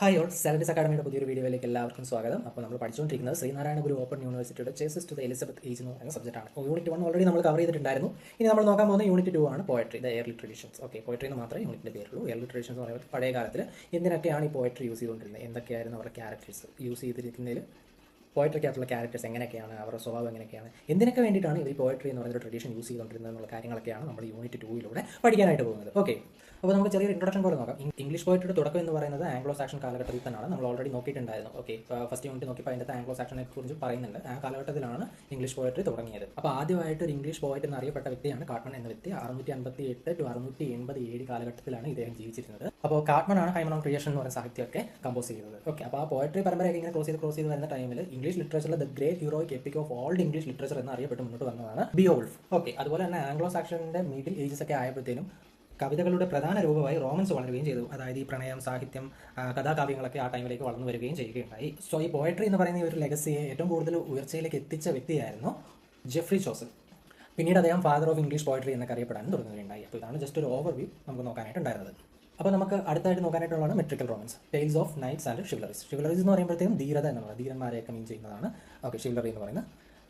Hi all സെലൻസ് അക്കാഡമിയുടെ പുതിയൊരു വീഡിയോയിലേക്ക് എല്ലാവർക്കും സ്വാഗതം. അപ്പോൾ നമ്മൾ പഠിച്ചുകൊണ്ടിരിക്കുന്നത് ശ്രീനാരായണ ഗുരു ഓപ്പൺ യൂണിവേഴ്സിറ്റിയുടെ ചേസസ് ടു ദ എലിസബത്ത് ഏജ് എന്ന് പറയുന്ന സബ്ജക്റ്റാണ്. യൂണിറ്റ് 1 ഓൾറെഡി നമ്മൾ കവർ ചെയ്തിട്ടുണ്ടായിരുന്നു. ഇനി നമ്മൾ നോക്കാൻ പോകുന്ന യൂണിറ്റ് 2 ആണ് poetry, the early traditions. Okay, poetry എന്ന് മാത്രമേ യൂണിറ്റിൻ്റെ പേരുള്ളൂ. എയർലി ട്രഡീഷൻസ് എന്ന് പറയുമ്പോൾ പഴയ കാലത്തിൽ എന്തിനൊക്കെയാണ് ഈ പോയട്രി യൂസ് ചെയ്തുകൊണ്ടിരുന്നത്, എന്തൊക്കെയായിരുന്നു അവരുടെ ക്യാരക്ടേഴ്സ് യൂസ് ചെയ്തിരിക്കുന്നതിൽ, പോയട്രിക്കകത്തുള്ള ക്യാരക്ടേഴ്സ് എങ്ങനെയൊക്കെയാണ്, അവരുടെ സ്വഭാവം എങ്ങനെയൊക്കെയാണ്, എന്തിനൊക്കെ വേണ്ടിയിട്ടാണ് ഇവർ പോയട്രി എന്ന് പറയുന്ന ട്രഡീഷൻ യൂസ് ചെയ്തുകൊണ്ടിരുന്നത് എന്നുള്ള കാര്യങ്ങളൊക്കെയാണ് നമ്മൾ യൂണിറ്റ് 2 പഠിക്കാനായിട്ട് പോകുന്നത്. ഓക്കെ, അപ്പോൾ നമുക്ക് ചെറിയൊരു ഇൻട്രൊഡക്ഷൻ പോലെ നോക്കാം. ഇംഗ്ലീഷ് പോയട്രിയുടെ തുടക്കം എന്ന് പറയുന്നത് ആംഗ്ലോ സാക്ഷൻ കാലഘട്ടത്തിൽ തന്നെയാണ്. നമ്മൾ ഓൾറെഡി നോക്കിയിട്ടുണ്ടായിരുന്നു. ഓക്കെ, ഫസ്റ്റ് യൂണിറ്റ് നോക്കിയപ്പോൾ അതിൻ്റെ ആംഗ്ലോ സാക്ഷനെ കുറിച്ച് പറയുന്നുണ്ട്. ആ കാലഘട്ടത്തിലാണ് ഇംഗ്ലീഷ് പോയട്രി തുടങ്ങിയത്. അപ്പോൾ ആദ്യമായിട്ട് ഒരു ഇംഗ്ലീഷ് പോയറ്റ് എന്നറിയപ്പെട്ട വ്യക്തിയാണ് കാട്ട്മൻ എന്ന വ്യക്തി. 658 to 687 കാലഘട്ടത്തിലാണ് ഇദ്ദേഹം ജീവിച്ചിരുന്നത്. അപ്പോൾ കാട്ട്മൻ ആണ് ഹൈമൻ ഓൺ ക്രിയേഷൻ എന്ന് പറയുന്ന സാഹിത്യമൊക്കെ കമ്പോസ് ചെയ്തത്. ഓക്കെ, അപ്പോൾ ആ പോയട്രി പരമ്പരയൊക്കെ ഇങ്ങനെ ക്രോസ് ചെയ്ത് വരുന്ന ടൈമിൽ ഇംഗ്ലീഷ് ലിറ്ററേച്ചറിലെ the great heroic epic of old English literature എന്ന് അറിയപ്പെട്ട് മുന്നോട്ട് വന്നതാണ് ബിയോൾഫ്. ഓക്കെ, അതുപോലെ തന്നെ ആംഗ്ലോ സാക്ഷൻ്റെ മിഡിൽ ഏജസ് ഒക്കെ ആയപ്പോഴത്തേനും കവിതകളുടെ പ്രധാന രൂപമായി റോമൻസ് വളരുകയും ചെയ്തു. അതായത് ഈ പ്രണയം, സാഹിത്യം, കഥാകാവ്യങ്ങളൊക്കെ ആ ടൈമിലേക്ക് വളർന്നു വരികയും ചെയ്യുകയുണ്ടായി. സോ ഈ പോയട്രി എന്ന് പറയുന്ന ഒരു ലെഗസിയെ ഏറ്റവും കൂടുതൽ ഉയർച്ചയിലേക്ക് എത്തിച്ച വ്യക്തിയായിരുന്നു ജെഫ്രി ചോസൽ. പിന്നീട് അദ്ദേഹം ഫാദർ ഓഫ് ഇംഗ്ലീഷ് പോയട്രി എന്നൊക്കെ അറിയപ്പെടാനും തുടങ്ങുകയുണ്ടായി. അപ്പോൾ ഇതാണ് ജസ്റ്റ് ഒരു ഓവർവ്യൂ നമുക്ക് നോക്കാനായിട്ടുണ്ടായിരുന്നത്. അപ്പോൾ നമുക്ക് അടുത്തായിട്ട് നോക്കാനായിട്ടുള്ളതാണ് metrical romance, tales of knights and chivalries. Chivalries എന്ന് പറയുമ്പോഴത്തേക്കും ധീരത എന്നുള്ളത്, ധീരന്മാരെയൊക്കെ മീൻ ചെയ്യുന്നതാണ്. ഓക്കെ, ഷിവലറി എന്ന് പറയുന്നത്.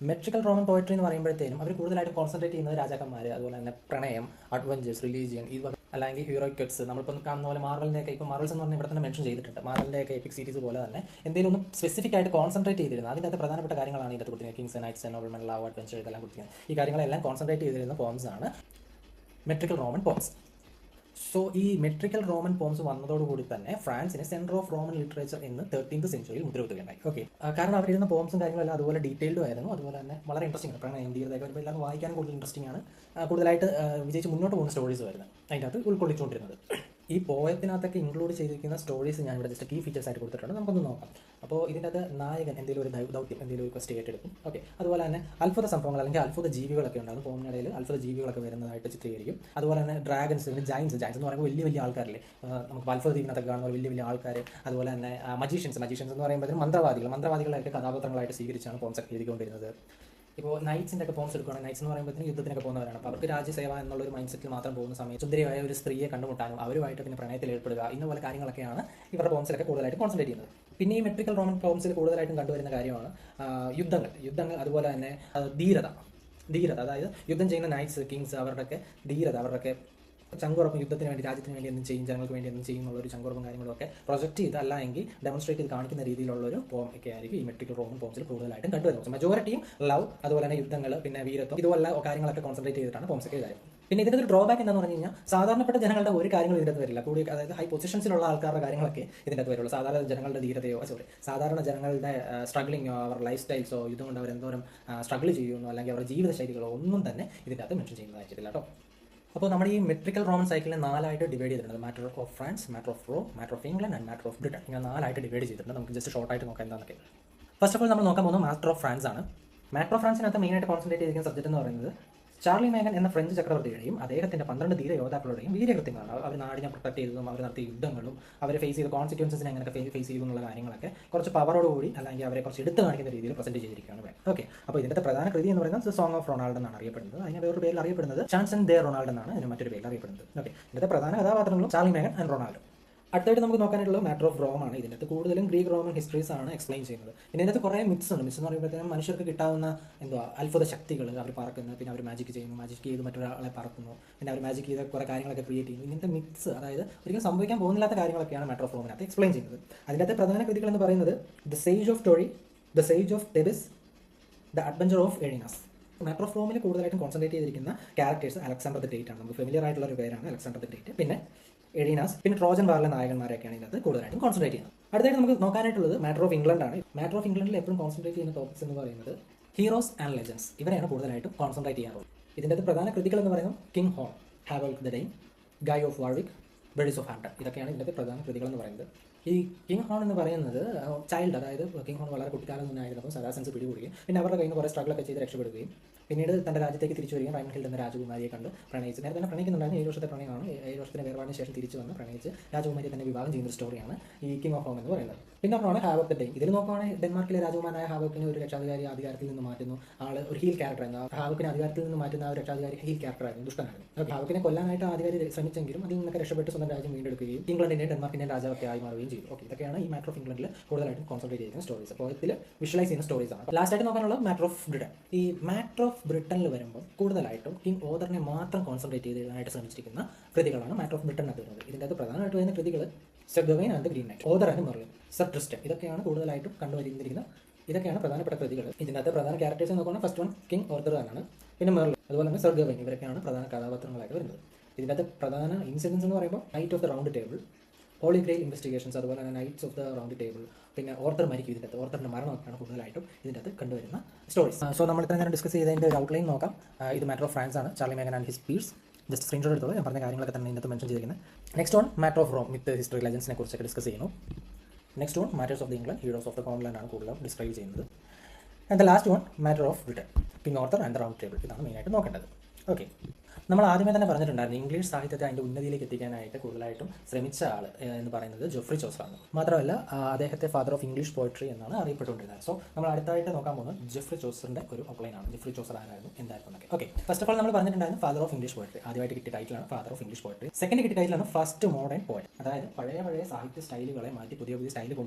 മെട്രിക്കൽ റോമൻ പോയട്രി എന്ന് പറയുമ്പോഴത്തേനും അവർ കൂടുതലായിട്ട് കോൺസെൻട്രേറ്റ് ചെയ്യുന്നത് രാജാക്കന്മാർ, അതുപോലെ തന്നെ പ്രണയം, അഡ്വഞ്ചേഴ്സ്, റിലീജിയൻ, ഇത് അല്ലെങ്കിൽ ഹീറോയിക് കട്ട്സ്. നമ്മളിപ്പോൾ കാണുന്ന പോലെ മാർവലിൻ്റെയൊക്കെ, ഇപ്പോൾ മാർവൽസ് എന്ന് പറഞ്ഞാൽ ഇവിടെ തന്നെ മെൻഷൻ ചെയ്തിട്ടുണ്ട്. മാർവലിൻ്റെയൊക്കെ എപ്പിക് സീരീസ് പോലെ തന്നെ എന്തെങ്കിലും ഒന്ന് സ്പെസിഫിക് ആയിട്ട് കോൺസെൻട്രേറ്റ് ചെയ്തിരുന്നത്. അതിൻ്റെ അകത്ത് പ്രധാനപ്പെട്ട കാര്യങ്ങളാണ് ഇതിൻ്റെ കൊടുത്തിരിക്കുന്നത്. കിങ്സ്, നൈറ്റ്സ്, നോബിൾമെൻ, ലവ്, അഡ്വഞ്ചർ, ഇതെല്ലാം കൊടുത്തിരിക്കുന്നത്. ഈ കാര്യങ്ങളെല്ലാം കോൺസെൻട്രേറ്റ് ചെയ്തിരുന്ന പോംസ് ആണ് മെട്രിക്കൽ റോമൻ പോംസ്. സോ ഈ മെട്രിക്കൽ റോമൻ പോംസ് വന്നതോടുകൂടി തന്നെ ഫ്രാൻസിന് സെൻറ്റർ ഓഫ് റോമൻ ലിറ്ററേച്ചർ എന്ന് 13th സെഞ്ചുറിയിൽ മുദ്രകുത്തുകയുണ്ടായി. ഓക്കെ, കാരണം അവരെഴുതുന്ന പോംസും കാര്യങ്ങളെല്ലാം അതുപോലെ ഡീറ്റെയിൽഡും ആയിരുന്നു. അതുപോലെ തന്നെ വളരെ ഇൻട്രസ്റ്റിംഗ് ആണ്. പ്രണയം, ധീരതയൊക്കെ വരുമ്പോൾ എല്ലാം വായിക്കാനും കൂടുതൽ ഇൻട്രസ്റ്റിംഗ് ആണ്. കൂടുതലായിട്ട് വിജയിച്ച് മുന്നോട്ട് പോകുന്ന സ്റ്റോറീസ് വരുന്നത് അതിൻ്റെ അകത്ത് ഉൾക്കൊള്ളിച്ചുകൊണ്ടിരുന്നത്. ഈ പോയത്തിനകത്തൊക്കെ ഇൻക്ലൂഡ് ചെയ്തിരിക്കുന്ന സ്റ്റോറീസ് ഞാൻ ഇവിടെ ജസ്റ്റ് കീ ഫീച്ചേഴ്സ് ആയിട്ട് കൊടുത്തിട്ടുണ്ട്. നമുക്കൊന്ന് നോക്കാം. അപ്പോൾ ഇതിൻ്റെ അത് നായകൻ എന്തെങ്കിലും ഒരു ദൗത്യം, എന്തെങ്കിലും ഒരു ക്വസ്റ്റ് ഏറ്റെടുക്കും. ഓക്കെ, അതുപോലെ തന്നെ അത്ഭുത സംഭവങ്ങൾ അല്ലെങ്കിൽ അത്ഭുത ജീവികളൊക്കെ ഉണ്ടാകും. പോമിനിടയിൽ അത്ഭുത ജീവികളൊക്കെ വരുന്നതായിട്ട് ചിത്രീകരിക്കും. അതുപോലെ തന്നെ ഡ്രാഗൺസ്, പിന്നെ ജയൻസ് എന്ന് പറയുമ്പോൾ വലിയ വലിയ ആൾക്കാരില്ലേ, നമുക്ക് അത്ഭുത ദ്വീപിനകത്തൊക്കെ കാണുന്ന വലിയ വലിയ ആൾക്കാർ. അതുപോലെ തന്നെ മജീഷ്യൻസ് എന്ന് പറയുമ്പോൾ മന്ത്രവാദികളെയൊക്കെ കഥാപാത്രങ്ങളായിട്ട് സ്വീകരിച്ചാണ് പോംസ് എഴുതിക്കൊണ്ടിരുന്നത്. ഇപ്പോൾ നൈറ്റ്സിൻ്റെ ഒക്കെ പോംസ് എടുക്കുകയാണെങ്കിൽ നൈറ്റ്സ് എന്ന് പറയുമ്പോഴത്തേക്കും യുദ്ധത്തിനൊക്കെ പോകുന്നവരാണ്. അപ്പോൾ അവർക്ക് രാജ്യസേവ എന്നുള്ളൊരു മൈൻഡ് സെറ്റിൽ മാത്രം പോകുന്ന സമയത്ത് സുന്ദരിയായ ഒരു സ്ത്രീയെ കണ്ടുമുട്ടാനും അവരുമായിട്ട് പിന്നെ പ്രണയത്തിൽ ഏർപ്പെടുക, ഇന്ന കാര്യങ്ങളൊക്കെയാണ് ഇവരുടെ പോംസിലൊക്കെ കൂടുതലായിട്ട് കോൺസെൻട്രേറ്റ് ചെയ്യുന്നത്. പിന്നെ ഈ മെട്രിക്കൽ റോമൻ പോംസിൽ കൂടുതലായിട്ടും കണ്ടുവരുന്ന കാര്യമാണ് യുദ്ധങ്ങൾ, അതുപോലെ തന്നെ ധീരത, അതായത് യുദ്ധം ചെയ്യുന്ന നൈറ്റ്സ്, കിങ്സ്, അവരുടെയൊക്കെ ധീരത, അവരുടെയൊക്കെ ചങ്കുറപ്പും, യുദ്ധത്തിന് വേണ്ടി, രാജ്യത്തിന് വേണ്ടി എന്തും ചെയ്യും, ജനങ്ങൾക്ക് വേണ്ടി എന്തും ചെയ്യും എന്നുള്ളൊരു ചങ്കുറപ്പും കാര്യങ്ങളൊക്കെ പ്രൊജക്റ്റ് ചെയ്ത് അല്ലെങ്കിൽ ഡെമോൺസ്ട്രേറ്റ് ചെയ്ത് കാണിക്കുന്ന രീതിയിലുള്ളൊരു പോം ഒക്കെ ആയിരിക്കും ഈ മെട്രിക്കൽ റോമൻ പോംസിൽ കൂടുതലായിട്ടും കണ്ടുവരുന്നത്. മെജോറിറ്റിയും ലവ്, അതുപോലെ തന്നെ യുദ്ധങ്ങൾ, പിന്നെ വീരത്വം, ഇതുപോലെ കാര്യങ്ങളൊക്കെ കോൺസെൻട്രേറ്റ് ചെയ്തിട്ടാണ് പോംസ് ഒക്കെ എഴുതാറ്. പിന്നെ ഇതിൻ്റെ ഒരു ഡ്രോബാക്ക് എന്താണെന്ന് പറഞ്ഞു കഴിഞ്ഞാൽ സാധാരണപ്പെട്ട ജനങ്ങളുടെ ഒരു കാര്യങ്ങളും ഇതിൻ്റെ വരില്ല. അതായത് ഹൈ പൊസിഷൻസിലുള്ള ആൾക്കാരുടെ കാര്യങ്ങളൊക്കെ ഇതിൻ്റെ വരുള്ളൂ. സാധാരണ ജനങ്ങളുടെ ധീരതയോ സാധാരണ ജനങ്ങളുടെ സ്ട്രഗ്ലിങ്ങോ, അവരുടെ ലൈഫ് സ്റ്റൈൽസോ, ഇതും കൊണ്ട് അവർ എന്തോരം സ്ട്രഗിൾ ചെയ്യുന്നു അല്ലെങ്കിൽ അവരുടെ ജീവിത ശൈലികളോ ഒന്നും തന്നെ ഇതിൻ്റെ അകത്ത് മെൻഷൻ ചെയ്യുന്നതായിട്ടില്ല കേട്ടോ. അപ്പോൾ നമ്മൾ ഈ മെട്രിക്കൽ റോമൻ സൈക്കിളിനെ 4 ഡിവൈഡ് ചെയ്തിട്ടുണ്ട്. Matter of France, matter of Rome, matter of England and matter of Britain. ഇങ്ങനെ 4 ഡിവൈഡ് ചെയ്തിട്ടുണ്ട്. നമുക്ക് ജസ്റ്റ് ഷോർട്ടായിട്ട് നോക്കാം എന്താണെന്നൊക്കെ. ഫസ്റ്റ് ഓഫ് ഓൾ നമ്മൾ നോക്കാൻ പോകുന്നത് മാറ്റർ ഓഫ് ഫ്രാൻസ് ആണ്. മാറ്റർ ഓഫ് ഫ്രാൻസിനകത്ത് മെയിനായിട്ട് കോൺസെൻട്രേറ്റ് ചെയ്തിരിക്കുന്ന സബ്ജക്റ്റ് എന്ന് പറയുന്നത് ചാർലി മേഗൻ എന്ന ഫ്രഞ്ച് ചക്രവർത്തിയുടെയും അദ്ദേഹത്തിൻ്റെ 12 ധീര യോദ്ധാക്കളുടെയും വീര്യകൃത്യങ്ങളാണ്. അവർ നാടിനെ പ്രൊട്ടക്ട് ചെയ്തതും അവർ നടത്തിയ യുദ്ധങ്ങളും അവരെ ഫേസ് ചെയ്ത കോൺസിക്വൻസസിനെ എങ്ങനെയൊക്കെ ഫേസ് ചെയ്തു എന്നുള്ള കാര്യങ്ങളൊക്കെ കുറച്ച് പവറോടുകൂടി അല്ലെങ്കിൽ അവരെ കുറച്ച് എടുത്ത് കാണിക്കുന്ന രീതിയിൽ പ്രസന്റ് ചെയ്തിരിക്കുകയാണ്. ഓക്കെ, അപ്പോൾ ഇതിൻ്റെ പ്രധാന കൃതി എന്ന് പറയുന്നത് സോങ് ഓഫ് റൊണാൾഡ് എന്നാണ് അറിയപ്പെടുന്നത്. അതിന് വേറൊരു പേരിൽ അറിയപ്പെടുന്നത് ചാൻസൺ ദേ റൊണാൾഡ് എന്നാണ് ഇതിന് മറ്റൊരു പേരിൽ അറിയപ്പെടുന്നത്. ഓക്കെ, ഇതിൻ്റെ പ്രധാന കഥാപാത്രങ്ങളും ചാർലി മേഗൻ ആൻഡ് റൊണാൾഡോ. അടുത്തായിട്ട് നമുക്ക് നോക്കാനായിട്ടുള്ളത് മാറ്റർ ഓഫ് റോം ആണ്. ഇതിനകത്ത് കൂടുതലും ഗ്രീക്ക് റോമൻ ഹിസ്റ്ററീസ് ആണ് എക്സ്പ്ലെയിൻ ചെയ്യുന്നത്. പിന്നെ ഇതിനകത്ത് കുറേ മിത്സ് ഉണ്ട്. മിത്സ് എന്ന് പറയുമ്പോഴത്തേക്കും മനുഷ്യർക്ക് കിട്ടാവുന്ന അത്ഭുത ശക്തികൾ, അവർ പറക്കുന്നത്, പിന്നെ അവർ മാജിക് ചെയ്യുന്നു, മാജിക് ചെയ്ത് മറ്റൊരാളെ പറക്കുന്നു, പിന്നെ അവർ മാജിക് ചെയ്ത കുറേ കാര്യങ്ങളൊക്കെ ക്രിയേറ്റ് ചെയ്യുന്നു. ഇങ്ങനത്തെ മിത്സ്, അതായത് ഒരിക്കലും സംഭവിക്കാൻ പോകുന്നില്ലാത്ത കാര്യങ്ങളൊക്കെയാണ് മാറ്റർ ഓഫ് റോമിനകത്ത് എക്സ്പ്ലെയിൻ ചെയ്യുന്നത്. അതിനകത്ത് പ്രധാന കൃതികൾ എന്ന് പറയുന്നത് the siege of Troy, the siege of Thebes, the adventure of Aeneas. Matter of റോമിൽ കൂടുതലായിട്ടും കോൺസെൻട്രേറ്റ് ചെയ്തിരിക്കുന്ന ക്യാരക്ടേഴ്സ് അലക്സാണ്ടർ ദ ഗ്രേറ്റ് ആണ്. നമുക്ക് ഫെമിലിയർ ആയിട്ടുള്ള ഒരു പേരാണ് അലക്സാണ്ടർ ദ ഗ്രേറ്റ്. പിന്നെ എഴീനാസ്, പിന്നെ ട്രോജൻ വാറിലെ നായകന്മാരെയൊക്കെയാണ് ഇതിനകത്ത് കൂടുതലായിട്ടും കോൺസെൻട്രേറ്റ് ചെയ്യുന്നത്. അടുത്തായിട്ട് നമുക്ക് നോക്കാനായിട്ടുള്ളത് മാറ്റർ ഓഫ് ഇംഗ്ലണ്ട് ആണ്. മാറ്റർ ഓഫ് ഇംഗ്ലണ്ടിൽ എപ്പോഴും കോൺസെൻട്രേറ്റ് ചെയ്യുന്ന ടോപ്പിക്സ് എന്ന് പറയുന്നത് ഹീറോസ് ആൻഡ് ലെജൻഡ്സ്, ഇവരെയാണ് കൂടുതലായിട്ടും കോൺസെൻട്രേറ്റ് ചെയ്യാറുള്ളത്. ഇതിൻ്റെ പ്രധാന കൃതികൾ എന്ന് പറയുന്നത് King Horn, Havelok the Dane, Guy of Warwick, ബ്രിഡ്സ് ഓഫ് ഹാംപ്ടൺ. ഇതൊക്കെയാണ് ഇതിൻ്റെ പ്രധാന കൃതികൾ എന്ന് പറയുന്നത്. ഈ കിങ് ഹോൺ എന്ന് പറയുന്നത് ചൈൽഡ്, അതായത് കിങ് ഹോൺ വളരെ കുട്ടിക്കാലം തന്നെ ആയിരുന്നപ്പോൾ സദാസൻസ് പിടികൂടുകയും പിന്നെ അവരുടെ കയ്യിൽ നിന്ന് കുറേ സ്ട്രഗിളൊക്കെ ചെയ്ത് രക്ഷപ്പെടുകയും പിന്നീട് തൻ്റെ രാജ്യത്തേക്ക് തിരിച്ചു വരികയും റൈൻഹിൽഡ് എന്ന രാജകുമാരിയെ കണ്ട് പ്രണയിച്ച്, നേരത്തെ തന്നെ പ്രണയിക്കുന്നുണ്ടായിരുന്നു. 7 വർഷത്തെ പ്രണയമാണ്. 7 വർഷത്തിന് വേർപാടിന് ശേഷം തിരിച്ചു വന്ന് പ്രണയിച്ച് രാജകുമാരിയെ തന്നെ വിവാഹം ചെയ്യുന്ന ഒരു സ്റ്റോറിയാണ് ഈ കിങ് ഓഫ് ഹോം എന്ന് പറയുന്നത്. പിന്നെ പറഞ്ഞാണ് ഹാവോക്ക് ദ ഡെയിൻ. ഇതിൽ നോക്കുകയാണെങ്കിൽ ഡെൻമാർക്കിലെ രാജകുമാരനായ ഹാവോക്കിനെ ഒരു രക്ഷാധികാരി അധികാരത്തിൽ നിന്ന് മാറ്റുന്നു. ആൾ ഒരു ഹീൽ ക്യാരക്ടറായിരുന്നു. ഹാവോക്കിനെ അധികാരത്തിൽ നിന്ന് മാറ്റുന്ന ആ ഒരു രക്ഷാധികാരി ഹീൽ ക്യാരക്ടറായിരുന്നു, ദുഷ്ടനായിരുന്നു. ഹാവോക്കിനെ കൊല്ലാനായിട്ട് അധികാരി ശ്രമിച്ചെങ്കിലും അതിൽ നിന്നൊക്കെ രക്ഷപ്പെട്ട് സ്വന്തം സ്വന്തം രാജ്യം വീണ്ടെടുക്കുകയും ഇംഗ്ലണ്ടിൻ്റെയും ഡെൻമാർക്കിൻ്റെയും രാജാവൊക്കെ ആയി മാറുകയും ചെയ്തു. ഓക്കെ, ഇതൊക്കെയാണ് ഈ മാറ്റർ ഓഫ് ഇംഗ്ലണ്ടിൽ കൂടുതലായിട്ടും കോൺസെൻട്രേറ്റ് ചെയ്യുന്ന സ്റ്റോറീസ്. പോയത്തിൽ വിഷ്വലൈസ് ചെയ്യുന്ന സ്റ്റോറീസ് ആണ്. ലാസ്റ്റായിട്ട് നോക്കാനുള്ള മാറ്റർ ഓഫ് ബ്രിട്ടൻ. ഈ മാറ്റർ ഓഫ് ബ്രിട്ടനിൽ വരുമ്പോൾ കൂടുതലായിട്ടും കിങ് ഓതറിനെ മാത്രം കോൺസെൻട്രേറ്റ് ചെയ്തതായിട്ട് ശ്രമിച്ചിരിക്കുന്ന കൃതികളാണ് മാറ്റർ ഓഫ് ബ്രിട്ടനകത്ത് വരുന്നത്. ഇതിൻ്റെ അകത്ത് പ്രധാനമായിട്ട് വരുന്ന കൃതികൾ Sir Gawain and Green Knight, Arthur and Merlin, Sir Tristan, ഇതൊക്കെയാണ് കൂടുതലായിട്ടും കണ്ടുവരുന്നിരിക്കുന്ന ഇതൊക്കെയാണ് പ്രധാനപ്പെട്ട കൃതികൾ. ഇതിനകത്ത് പ്രധാന ക്യാരക്ടേഴ്സ് നോക്കുകയാണെങ്കിൽ ഫസ്റ്റ് വൺ കിങ് ഓർത്തർ ആണ്, പിന്നെ മെർലിൻ, അതുപോലെ തന്നെ സർ ഗവൈൻ, ഇവരൊക്കെയാണ് പ്രധാന കഥാപാത്രങ്ങളായിട്ട് വരുന്നത്. ഇതിനകത്ത് പ്രധാന ഇൻസിഡൻസ് എന്ന് പറയുമ്പോൾ knight of the round table, holy grail investigations, അതുപോലെ തന്നെ knights of the round table, പിന്നെ ഓർത്തർ മരിക്കും. ഇതിൻ്റെ ഓർത്തറിൻ്റെ മരണമൊക്കെയാണ് കൂടുതലായിട്ടും ഇതിൻ്റെ അകത്ത് കണ്ടുവരുന്ന സ്റ്റോറീസ്. സോ നമ്മൾ ഇത്ര നേരം ഡിസ്കസ് ചെയ്തതിൻ്റെ ഒരു ഔട്ട്ലൈൻ നോക്കാം. ഇത് മാറ്റർ ഓഫ് ഫ്രാൻസ് ആണ്, Charlemagne and his peers. Just screenshot എടുത്തോളൂ, ഞാൻ പറഞ്ഞ കാര്യങ്ങളൊക്കെ തന്നെ ഇതിനകത്ത് മെൻഷൻ ചെയ്തിരിക്കുന്നത്. Next one matter of Rome with history ലെജൻസിനെ കുറിച്ചൊക്കെ ഡിസ്കസ് ചെയ്യുന്നു. Next one matters of the England, heroes of the common land ആണ് കൂടുതലും ഡിസ്ക്രൈബ് ചെയ്യുന്നത്. And the last one matter of Britain, King Arthur and the round table. ഇതാണ് മെയിനായിട്ട് നോക്കേണ്ടത്. Okay, നമ്മൾ ആദ്യമേ തന്നെ പറഞ്ഞിട്ടുണ്ടായിരുന്നു ഇംഗ്ലീഷ് സാഹിത്യത്തെ അതിൻ്റെ ഉന്നതിയിലേക്ക് എത്തിക്കാനായിട്ട് കൂടുതലായിട്ടും ശ്രമിച്ച ആൾ എന്ന് പറയുന്നത് ജെഫ്രി ചോസറാണ്. മാത്രമല്ല അദ്ദേഹത്തെ ഫാദർ ഓഫ് ഇംഗ്ലീഷ് പോയട്രി എന്നാണ് അറിയപ്പെട്ടുകൊണ്ടിരുന്നത്. സോ നമ്മൾ അടുത്തായിട്ട് നോക്കാൻ പോകുന്നത് ജെഫ്രി ചോസറിൻ്റെ ഒരു ഔട്ട്ലൈനാണ്. ജെഫ്രി ചോസർ ആരായിരുന്നു, എന്തായിരുന്നു എന്നൊക്കെ. ഓക്കെ, ഫസ്റ്റ് ഓഫ് ഓൾ നമ്മൾ പറഞ്ഞിട്ടുണ്ടായിരുന്നു ഫാദർ ഓഫ് ഇംഗ്ലീഷ് പോയട്രി. ആദ്യമായിട്ട് കിട്ടിയ ടൈറ്റിലാണ് father of English poetry. Second കിട്ടിയ ടൈറ്റിലാണ് ഫസ്റ്റ് മോഡേൺ പോയറ്റ്. അതായത് പഴയ സാഹിത്യ സ്റ്റൈലുകളെ മാറ്റി പുതിയ സ്റ്റൈലുകൾ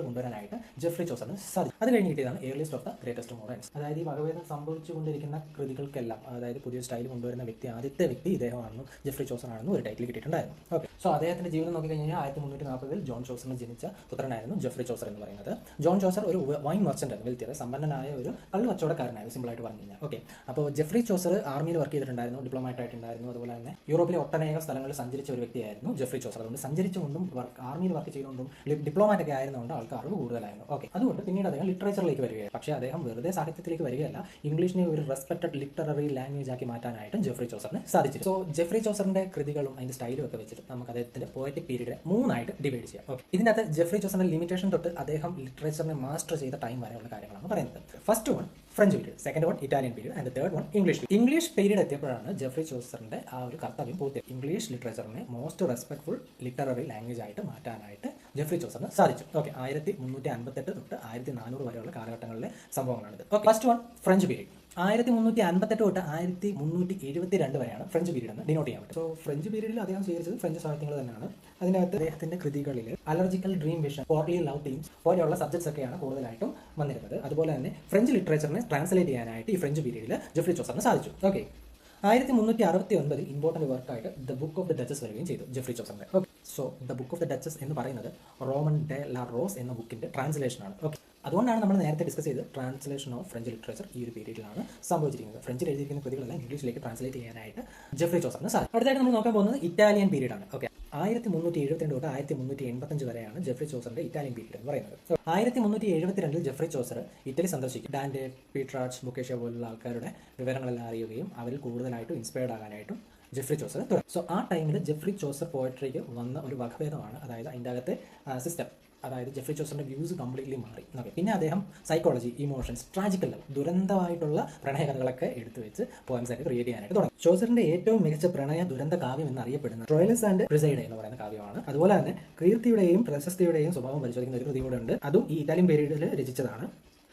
കൊണ്ടുവരാനായിട്ട് ജെഫ്രി ചോസറിന് സാധിച്ചു. അത് കഴിഞ്ഞ് കിട്ടിയതാണ് earliest of the greatest moderns. അതായത് ഈ വകഭേദം സംഭവിച്ചുകൊണ്ടിരിക്കുന്ന കൃതികൾക്കെല്ലാം അതായത് പുതിയ സ്റ്റൈൽ കൊണ്ടുവരുന്ന ആദ്യത്തെ വ്യക്തി ഇദ്ദേഹമാണെന്നും ജെഫ്രി ചോസർ ആണെന്നും ഒരു ടൈറ്റിൽ കിട്ടിയിട്ടുണ്ടായിരുന്നു. ഓക്കെ, സോ അദ്ദേഹത്തിന്റെ ജീവിതം നോക്കിക്കഴിഞ്ഞാൽ 1340 ജോൺ ചോസറിന് ജനിച്ച പുത്രനായിരുന്നു ജെഫ്രി ചോസർ എന്ന് പറയുന്നത്. ജോൺ ചോസർ ഒരു വൈൻ മെർച്ചന്റ് ആയിരുന്നു, വെൽത്തിയർ സമ്പന്നനായ ഒരു കള്ളു കച്ചവടക്കാരനായിരുന്നു, സിമ്പിളായിട്ട് പറഞ്ഞു കഴിഞ്ഞാൽ. ഓക്കെ, അപ്പോൾ ജെഫ്രി ചോസർ ആർമിയിൽ വർക്ക് ചെയ്തിട്ടുണ്ടായിരുന്നു, ഡിപ്ലോമാറ്റ് ആയിട്ടുണ്ടായിരുന്നു. അതുപോലെ തന്നെ യൂറോപ്പിലെ ഒട്ടനേക സ്ഥലങ്ങളിൽ സഞ്ചരിച്ച ഒരു വ്യക്തിയായിരുന്നു ജെഫ്രി ചോസർ. അതുകൊണ്ട് സഞ്ചരിച്ചുകൊണ്ടും ആർമിയിൽ വർക്ക് ചെയ്തുകൊണ്ടും ഡിപ്ലോമാറ്റ് ഒക്കെ ആയിരുന്നുകൊണ്ട് ആൾക്ക് അറിവ് കൂടുതലായിരുന്നു. ഓക്കെ, അതുകൊണ്ട് പിന്നീട് അദ്ദേഹം ലിറ്ററേച്ചറിലേക്ക് വരികയാണ്. പക്ഷേ അദ്ദേഹം വെറുതെ സാഹിത്യത്തിലേക്ക് വരികയല്ല, ഇംഗ്ലീഷിനെ ഒരു റെസ്പെക്റ്റഡ് ലിറ്റററി ലാംഗ്വേജ് ആക്കി മാറ്റാനായിട്ട് ജെഫ്രി ചോസറിന് സാധിച്ചു. സോ ജെഫ്രി ചോസറിന്റെ കൃതികളും അതിന്റെ സ്റ്റൈലും ഒക്കെ വെച്ചിട്ട് നമുക്ക് അദ്ദേഹത്തിന്റെ പോയറ്റിക് പീരീഡ് 3 ആയിട്ട് ഡിവൈഡ് ചെയ്യാം. ഓക്കെ, ഇതിനകത്ത് ജെഫ്രി ചോസറിന്റെ ലിമിറ്റേഷൻ തൊട്ട് അദ്ദേഹം ലിറ്ററേച്ചറിനെ മാസ്റ്റർ ചെയ്ത ടൈം വരെയുള്ള കാര്യങ്ങളാണ് പറയുന്നത്. First one French period, second one Italian period and third one English period എത്തിയപ്പോഴാണ് ജെഫ്രി ചോസറിന്റെ ആ ഒരു കർത്തവ്യം പൂർത്തിയായി. ഇംഗ്ലീഷ് ലിറ്ററേച്ചറിനെ മോസ്റ്റ് റെസ്പെക്ട്ഫുൾ ലിറ്റററി ലാംഗ്വേജ് ആയിട്ട് മാറ്റാനായിട്ട് ജെഫ്രി ചോസറിന് സാധിച്ചു. ഓക്കെ, 1358 തൊട്ട് 1400 വരെയുള്ള കാലഘട്ടങ്ങളിലെ സംഭവങ്ങളാണിത്. Okay, first one French period 1358 തൊട്ട് 1372 വരെയാണ് ഫ്രഞ്ച് പീരീഡ് എന്ന് ഡിനോട്ട് ചെയ്യാൻ പറ്റും. സോ ഫ്രഞ്ച് പീരീഡിൽ അദ്ദേഹം സ്വീകരിച്ചത് ഫ്രഞ്ച് സാഹിത്യങ്ങൾ തന്നെയാണ്. അതിനകത്ത് അദ്ദേഹത്തിന്റെ കൃതികളിൽ അലർജിക്കൽ ഡ്രീം വിഷൻ, പോർട്ട്ലി ലവ് തീംസ് പോലെയുള്ള സബ്ജക്ട്സ് ഒക്കെയാണ് കൂടുതലായിട്ടും വന്നിരുന്നത്. അതുപോലെ തന്നെ ഫ്രഞ്ച് ലിറ്ററേച്ചറിനെ ട്രാൻസ്ലേറ്റ് ചെയ്യാനായിട്ട് ഈ ഫ്രഞ്ച് പീരീഡിൽ ജെഫ്രി ചോസറിന് സാധിച്ചു. ഓക്കെ, 1369 ഇമ്പോർട്ടൻറ്റ് വർക്കായിട്ട് the book of the Duchess വരികയും ചെയ്തു ജെഫ്രി ചോസറിന്റെ. Okay, so the book of the Duchess എന്ന് പറയുന്നത് റോമൻ ഡെ ലാ റോസ് എന്ന ബുക്കിന്റെ ട്രാൻസ്ലേഷനാണ്. ഓക്കെ, അതുകൊണ്ടാണ് നമ്മൾ നേരത്തെ ഡിസ്കസ് ചെയ്ത് ട്രാൻസ്ലേഷൻ ഓഫ് ഫ്രഞ്ച് ലിറ്ററേച്ചർ ഈ ഒരു പീരീഡിലാണ് സംഭവിച്ചിരിക്കുന്നത്. ഫ്രഞ്ചിൽ എഴുതിയിരിക്കുന്ന കൃതികളെല്ലാം ഇംഗ്ലീഷിലേക്ക് ട്രാൻസ്ലേറ്റ് ചെയ്യാനായിട്ട് ജെഫ്രി ചോസറിന് സാധിക്കും. അടുത്തായിട്ട് നമ്മൾ നോക്കാൻ പോകുന്നത് ഇറ്റാലിയൻ പീരീഡാണ്. ഓക്കെ, 1372 തൊട്ട് 1385 വരെയാണ് ജെഫ്രി ചോസറിന്റെ ഇറ്റാലിയൻ പീരീഡ് എന്ന് പറയുന്നത്. 1372 ജെഫ്രി ചോസർ ഇറ്റലി സന്ദർശിക്കും. ഡാൻഡെ, പീട്രാച്ച്, ബുക്കേഷ്യ പോലുള്ള ആൾക്കാരുടെ വിവരങ്ങളെല്ലാം അറിയുകയും അവരിൽ കൂടുതലായിട്ടും ഇൻസ്പയർഡ് ആകാനായിട്ടും ജെഫ്രി ചോസർ തുടങ്ങി. സോ ആ ടൈമിൽ ജെഫ്രി ചോസർ പോയട്രിക്ക് വന്ന ഒരു വകഭേദമാണ്, അതായത് അതിൻ്റെ അകത്തെ സിസ്റ്റം, അതായത് ജെഫ്രി ചോസറിന്റെ വ്യൂസ് കംപ്ലീറ്റ്ലി മാറി. പിന്നെ അദ്ദേഹം സൈക്കോളജി, ഇമോഷൻസ്, ട്രാജിക്കൽ ലവ്, ദുരന്തമായിട്ടുള്ള പ്രണയകഥകളൊക്കെ എടുത്തു വെച്ച് പോയംസ് ആയിട്ട് ക്രിയേറ്റ് ചെയ്യാനായിട്ട് തുടങ്ങി. ചോസറിന്റെ ഏറ്റവും മികച്ച പ്രണയ ദുരന്ത കാവ്യം എന്നറിയപ്പെടുന്നത് ട്രോയിലസ് ആൻഡ് ക്രിസൈഡ് എന്ന് പറയുന്ന കാവ്യമാണ്. അതുപോലെ തന്നെ കീർത്തിയുടെയും പ്രശസ്തിയുടെയും സ്വഭാവം പരിശോധിക്കുന്ന ഒരു കൃതി കൂടെ ഉണ്ട്. അതും ഈ ഇറ്റാലിയൻ പീരീഡിൽ രചിച്ചതാണ്.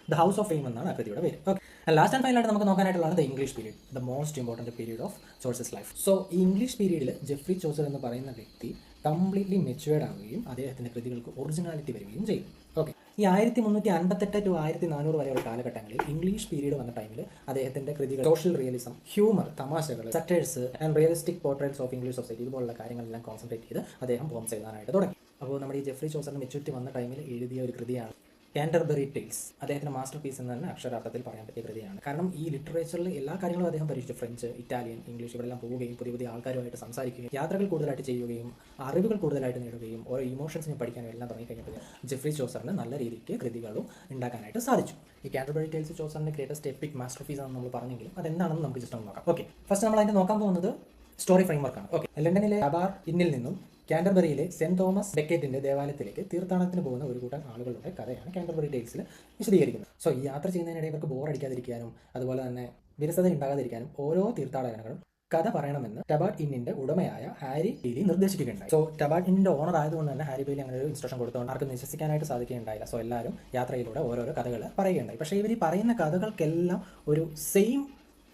ദ ഹൗസ് ഓഫ് ഫെയിം എന്നാണ് ആ കൃതിയുടെ പേര്. ഓക്കെ, ലാസ്റ്റ് ആൻഡ് ഫൈനലായിട്ട് നമുക്ക് നോക്കാനായിട്ടുള്ളതാണ് the English period, the most important period of Chaucer's life. So ഈ ഇംഗ്ലീഷ് പീരീഡിൽ ജെഫ്രി ചോസർ എന്ന് പറയുന്ന വ്യക്തി കംപ്ലീറ്റ്ലി മെച്യൂർഡ് ആവുകയും അദ്ദേഹത്തിൻ്റെ കൃതികൾക്ക് ഒറിജിനാലിറ്റി വരികയും ചെയ്യും. ഓക്കെ, ഈ 1358 ടു 1400 വരെയുള്ള കാലഘട്ടങ്ങളിൽ ഇംഗ്ലീഷ് പീരീഡ് വന്ന ടൈമിൽ അദ്ദേഹത്തിൻ്റെ കൃതികൾ സോഷ്യൽ റിയലിസം, ഹ്യൂമർ, തമാശകൾ, satires and realistic portraits of English society ഇതുപോലുള്ള കാര്യങ്ങളെല്ലാം കോൺസെൻട്രേറ്റ് ചെയ്ത് അദ്ദേഹം പോംസ് എഴുതാനായിട്ട് തുടങ്ങി. അപ്പോൾ നമ്മുടെ ഈ ജെഫ്രി ചോസറിന് മെച്യൂരിറ്റി വന്ന ടൈമിൽ എഴുതിയ ഒരു കൃതിയാണ് കാൻറ്റർബറി ടെയിൽസ്. അദ്ദേഹത്തിൻ്റെ മാസ്റ്റർ പീസ് എന്ന് തന്നെ അക്ഷരാർത്ഥത്തിൽ പറയാൻ പറ്റിയ കൃതിയാണ്. കാരണം ഈ ലിറ്ററേച്ചറിൽ എല്ലാ കാര്യങ്ങളും അദ്ദേഹം പരീക്ഷിച്ചു. ഫ്രഞ്ച്, ഇറ്റാലിയൻ, ഇംഗ്ലീഷ് ഇവരെല്ലാം പോവുകയും പുതിയ ആൾക്കാരുമായിട്ട് സംസാരിക്കുകയും യാത്രകൾ കൂടുതലായിട്ട് ചെയ്യുകയും അറിവുകൾ കൂടുതലായിട്ട് നേടുകയും ഓരോ ഇമോഷൻസിനെ പഠിക്കാനും എല്ലാം തുടങ്ങിക്കഴിഞ്ഞപ്പോൾ ജെഫ്രി ചോസറിന് നല്ല രീതിക്ക് കൃതികളും ഉണ്ടാക്കാനായിട്ട് സാധിച്ചു. ഈ കാൻറ്റർബറി ടെയിൽസ് ചോസറിൻ്റെ ഗ്രേറ്റസ്റ്റ് എപ്പിക് മാസ്റ്റർ പീസ് ആണെന്ന് നമ്മൾ പറഞ്ഞെങ്കിലും അതെന്താണെന്ന് നമുക്ക് ജസ്റ്റ് ഒന്ന് നോക്കാം. ഓക്കെ, ഫസ്റ്റ് നമ്മൾ അതിൻ്റെ നോക്കാൻ പോകുന്നത് സ്റ്റോറി ഫ്രെയിംവർക്കാണ്. ഓക്കെ, ലണ്ടനിലെ അബാർ ഇന്നിൽ നിന്നും കാൻറ്റർബറിയിലെ സെന്റ് തോമസ് ബെക്കറ്റിന്റെ ദേവാലയത്തിലേക്ക് തീർത്ഥാടനത്തിന് പോകുന്ന ഒരു കൂട്ടം ആളുകളുടെ കഥയാണ് കാൻറ്റർബറി ടെയിൽസിൽ വിശദീകരിക്കുന്നത്. സോ ഈ യാത്ര ചെയ്യുന്നതിനിടെ ഇവർക്ക് ബോറടിക്കാതിരിക്കാനും അതുപോലെ തന്നെ വിരസത ഉണ്ടാകാതിരിക്കാനും ഓരോ തീർത്ഥാടകരും കഥ പറയണമെന്ന് ടബാർഡ് ഇന്നിന്റെ ഉടമയായ ഹാരി ബെയ്ലി നിർദ്ദേശിക്കുകയുണ്ടായി. സോ ടബാർഡ് ഇന്നിന്റെ ഓണർ ആയതുകൊണ്ട് തന്നെ ഹാരി ബെയ്ലി അങ്ങനെ ഒരു ഇൻസ്ട്രക്ഷൻ കൊടുത്തുകൊണ്ട് ആർക്കും വിശ്വസിക്കാനായിട്ട് സാധിക്കുകയുണ്ടായില്ല. സോ എല്ലാവരും യാത്രയിലൂടെ ഓരോരോ കഥകൾ പറയുകയുണ്ടായി. പക്ഷേ ഇവർ ഈ പറയുന്ന കഥകൾക്കെല്ലാം ഒരു സെയിം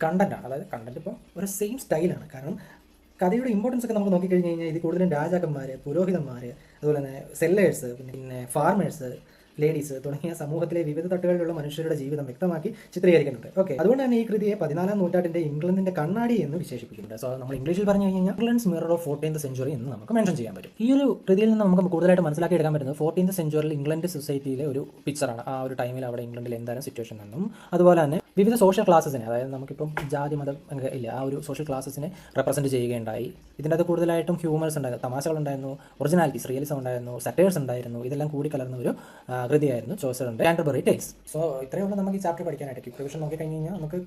കണ്ടന്റാണ്, അതായത് കണ്ടന്റ് ഇപ്പോൾ ഒരു സെയിം സ്റ്റൈലാണ്. കാരണം കഥയുടെ ഇമ്പോർട്ടൻസ് ഒക്കെ നമുക്ക് നോക്കിക്കഴിഞ്ഞ് കഴിഞ്ഞാൽ ഇത് കൂടുതലും രാജാക്കന്മാർ, പുരോഹിതന്മാർ, അതുപോലെ തന്നെ സെല്ലേഴ്സ്, പിന്നെ ഫാർമേഴ്സ്, ലേഡീസ് തുടങ്ങിയ സമൂഹത്തിലെ വിവിധ തട്ടുകളിലുള്ള മനുഷ്യരുടെ ജീവിതം വ്യക്തമാക്കി ചിത്രീകരിക്കുന്നുണ്ട്. ഓക്കെ, അതുകൊണ്ട് തന്നെ ഈ കൃതിയെ 14ാം നൂറ്റാണ്ടിന്റെ ഇംഗ്ലണ്ടിന്റെ കണ്ണാടി എന്ന് വിശേഷിപ്പിക്കുന്നുണ്ട്. സോ നമ്മൾ ഇംഗ്ലീഷിൽ പറഞ്ഞു കഴിഞ്ഞാൽ England's mirror of 14th century എന്ന് നമുക്ക് മെൻഷൻ ചെയ്യാൻ പറ്റും. ഈ ഒരു കൃതിയിൽ നിന്ന് നമുക്ക് കൂടുതലായിട്ട് മനസ്സിലാക്കി എടുക്കാൻ പറ്റുന്നത് 14th സെഞ്ചുറിയിൽ ഇംഗ്ലണ്ട് സൊസൈറ്റിയിലെ ഒരു പിക്ചറാണ്. ആ ഒരു ടൈമിൽ അവിടെ ഇംഗ്ലണ്ടിൽ എന്തായാലും സിറ്റുവേഷൻ എന്നും അതുപോലെ തന്നെ വിവിധ സോഷ്യൽ ക്ലാസ്സസിനെ, അതായത് നമുക്കിപ്പം ജാതി മതം ഇല്ല, ആ ഒരു സോഷ്യൽ ക്ലാസ്സസിനെ റെപ്രസെൻറ്റ് ചെയ്യുകയുണ്ടായി. ഇതിൻ്റെ അത് കൂടുതലായിട്ടും ഹ്യൂമേഴ്സ് ഉണ്ടായിരുന്നു, തമാശകളുണ്ടായിരുന്നു, ഒറിജിനാലിറ്റീസ്, റിയലിസം ഉണ്ടായിരുന്നു, സെറ്റേഴ്സ് ഉണ്ടായിരുന്നു. ഇതെല്ലാം കൂടി കലർന്ന ഒരു കൃതിയായിരുന്നു ചോസറിൻ്റെ കാൻറ്റർബറി ടെയിൽസ്. സോ ഇത്രയുള്ള നമുക്ക് ഈ ചാപ്റ്റർ പഠിക്കാനായിട്ട് ക്വിക്ക് റിവിഷൻ നോക്കി കഴിഞ്ഞ് കഴിഞ്ഞാൽ നമുക്ക്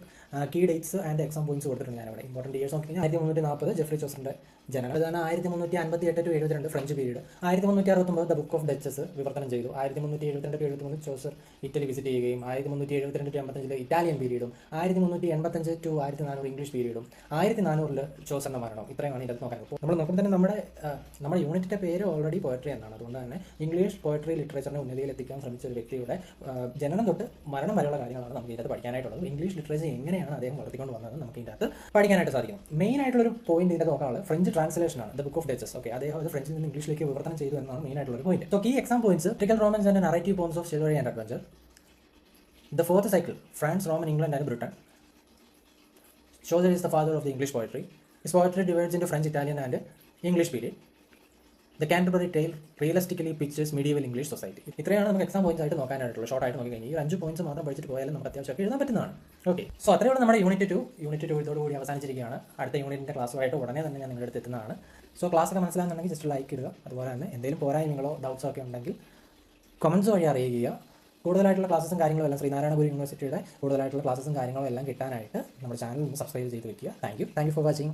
key dates and exam points കൊടുത്തിട്ടുണ്ട്. ഞാനിവിടെ ഇമ്പോർട്ടൻറ്റ് ഇയേഴ്സ് നോക്കി കഴിഞ്ഞാൽ 1340 ജെഫ്രി ചോസറിൻ്റെ ജനനം, അതാണ് 1358 to 72 French period. 1369 the book of duchess വിവർത്തനം ചെയ്തു. 1372 to 73 ചോസർ ഇറ്റലി വിസിറ്റ് ചെയ്യുകയും 1372 to 85 ഇറ്റാലിയൻ പീരീഡും 1385 to 1400 ഇംഗ്ലീഷ് പീരീഡും 1400 ചോസറിൻ്റെ മരണം. ഇത്രയുമാണ് ഇതിനകത്ത് നോക്കാൻ. അപ്പോൾ നമ്മൾ നോക്കുമ്പോൾ തന്നെ നമ്മുടെ യൂണിറ്റിൻ്റെ പേര് ഓൾറെഡി പോയട്രി എന്നാണ്. അതുകൊണ്ട് തന്നെ ഇംഗ്ലീഷ് പോയട്രി ലിറ്ററേച്ചറിനെ ഉന്നതിയിൽ എത്തിക്കാൻ ശ്രമിച്ച ഒരു വ്യക്തിയുടെ ജനനം തൊട്ട് മരണം വരെയുള്ള കാര്യങ്ങളാണ് നമുക്ക് ഇതിനകത്ത് പഠിക്കാനായിട്ടുള്ളത്. ഇംഗ്ലീഷ് ലിറ്ററേച്ചർ എങ്ങനെയാണ് അദ്ദേഹം വളർത്തിക്കൊണ്ട് വന്നത് നമുക്ക് ഇതിനകത്ത് പഠിക്കാനായിട്ട് സാധിക്കും. മെയിൻ ആയിട്ടുള്ളൊരു പോയിന്റ് ഇതിനകത്ത് നോക്കാനുള്ളത് ഫ്രഞ്ച് ട്രാൻസ്ലേഷനാണ്. The book of Duchess. Okay, അദ്ദേഹം അത് ഫ്രഞ്ചിൽ നിന്ന് ഇംഗ്ലീഷിലേക്ക് വിവർത്തനം ചെയ്തു എന്നാണ് മെയിൻ ആയിട്ടുള്ള ഒരു പോയിന്റ്. സോ ഈ എക്സാം പോയിന്റ്സ് ട്രിക്കൽ romances and narrative poems of children and adventure, the fourth cycle France, Roman, England and Britain. Chaucer is the father of the English poetry. His poetry divides into French, Italian and English period. The Canterbury Tale realistically pictures medieval English society. ഇത്രയാണ് നമുക്ക് exam points ആയിട്ട് നോക്കാനായിട്ടുള്ളത്. Short ആയിട്ട് നോക്കി കഴിഞ്ഞാൽ ഈ 5 points മാത്രം പഠിച്ചിട്ട് പോയാലും നമുക്ക് അത്യാവശ്യം എഴുതാൻ പറ്റുന്നതാണ്. ഓക്കെ, സോ അത്രയുള്ള നമ്മുടെ യൂണിറ്റ് 2 ഇതോടുകൂടി അവസാനിച്ചിരിക്കുകയാണ്. അടുത്ത യൂണിറ്റിൻ്റെ ക്ലാസ്സുമായിട്ട് ഉടനെ തന്നെ ഞാൻ നിങ്ങളുടെ അടുത്ത് എത്തുന്നതാണ്. സോ ക്ലാസ് ഒക്കെ മനസ്സിലാകുന്നുണ്ടെങ്കിൽ ജസ്റ്റ് ലൈക്ക് ഇടുക. അതുപോലെ തന്നെ എന്തെങ്കിലും പോരായ്മകളോ ഡൗട്ട്സോ ഒക്കെ ഉണ്ടെങ്കിൽ കമൻസ് വഴി അറിയിക്കുക. കൂടുതലായിട്ടുള്ള ക്ലാസ്സും കാര്യങ്ങളും എല്ലാം ശ്രീനാരായണ ഗുരു യൂണിവേഴ്സിറ്റിയുടെ കൂടുതലായിട്ടുള്ള ക്ലാസ്സും കാര്യങ്ങളും എല്ലാം കിട്ടാനായിട്ട് നമ്മുടെ ചാനൽ ഒന്ന് സബ്സ്ക്രൈബ് ചെയ്ത് വെക്കുക. Thank you for watching.